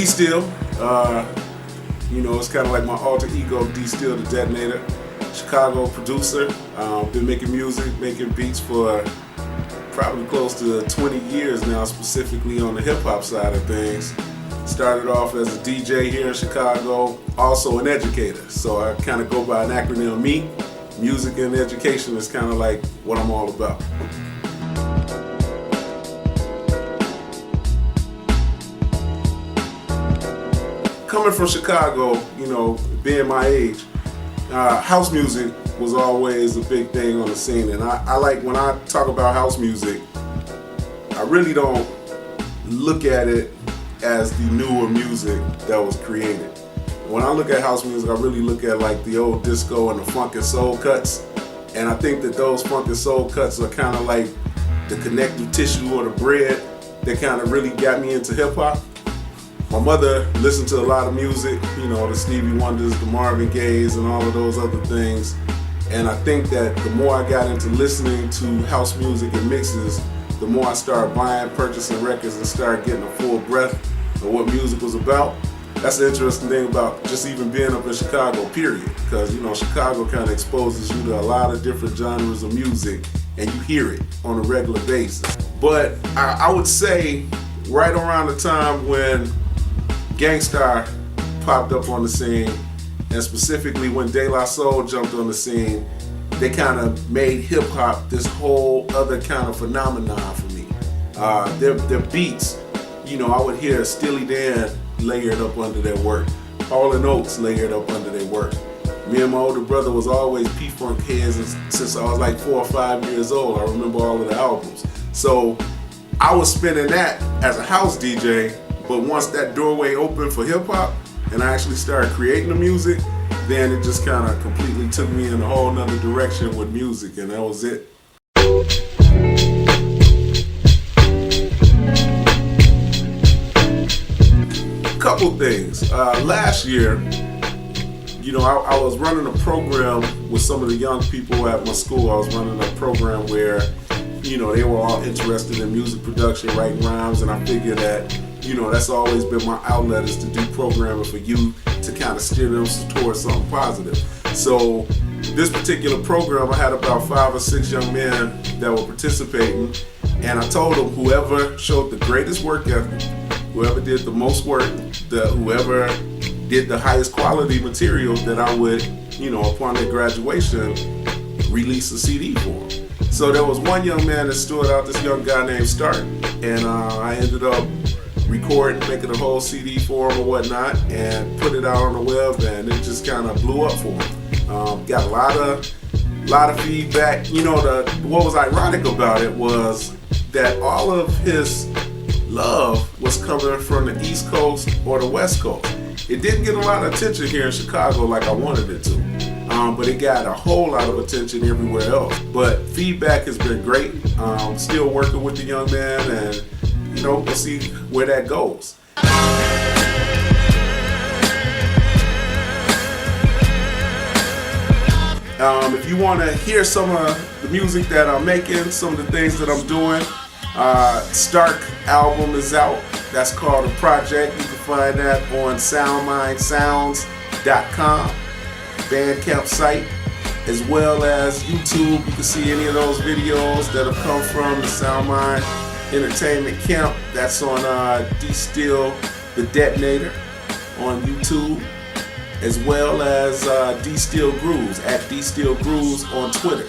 Steele. You know, it's kind of like my alter ego, Steele the Detonator. Chicago producer. Been making music, making beats for probably close to 20 years now, specifically on the hip hop side of things. Started off as a DJ here in Chicago, also an educator. So I kind of go by an acronym ME. Music and education is kind of like what I'm all about. Coming from Chicago, you know, being my age, house music was always a big thing on the scene. And I like, when I talk about house music, I really don't look at it as the newer music that was created. When I look at house music, I really look at like the old disco and the funk and soul cuts. And I think that those funk and soul cuts are kind of like the connective tissue or the bread that kind of really got me into hip hop. My mother listened to a lot of music, you know, the Stevie Wonders, the Marvin Gayes, and all of those other things. And I think that the more I got into listening to house music and mixes, the more I started buying, purchasing records, and started getting a full breath of what music was about. That's the interesting thing about just even being up in Chicago, period. Because, you know, Chicago kind of exposes you to a lot of different genres of music, and you hear it on a regular basis. But I would say right around the time when Gangstar popped up on the scene, and specifically when De La Soul jumped on the scene, they kind of made hip hop this whole other kind of phenomenon for me. Their beats, you know, I would hear Steely Dan layered up under their work, Hall & Oates layered up under their work. Me and my older brother was always P-Funk heads since I was like 4 or 5 years old. I remember all of the albums. So I was spinning that as a house DJ, but once that doorway opened for hip hop and I actually started creating the music, then it just kind of completely took me in a whole nother direction with music, and that was it. Couple things. Last year, you know, I was running a program with some of the young people at my school. I was running a program where, you know, they were all interested in music production, writing rhymes, and I figured that, you know, that's always been my outlet, is to do programming for youth to kind of steer them towards something positive. So this particular program, I had about 5 or 6 young men that were participating, and I told them whoever showed the greatest work ethic, whoever did the most work, whoever did the highest quality material, that I would, you know, upon their graduation, release a CD for them. So there was one young man that stood out, this young guy named Stark, and I ended up recording, making a whole CD for him or whatnot, and put it out on the web, and it just kind of blew up for him. Got a lot of feedback. You know, what was ironic about it was that all of his love was coming from the East Coast or the West Coast. It didn't get a lot of attention here in Chicago like I wanted it to, but it got a whole lot of attention everywhere else. But feedback has been great. Still working with the young man, and you know, we'll see where that goes. If you want to hear some of the music that I'm making, some of the things that I'm doing, Stark album is out. That's called A Project. You can find that on soundmindsounds.com, Bandcamp site, as well as YouTube. You can see any of those videos that have come from the Soundmind Entertainment Camp. That's on Steele the Detonator on YouTube, as well as Steele Grooves at Steele Grooves on Twitter.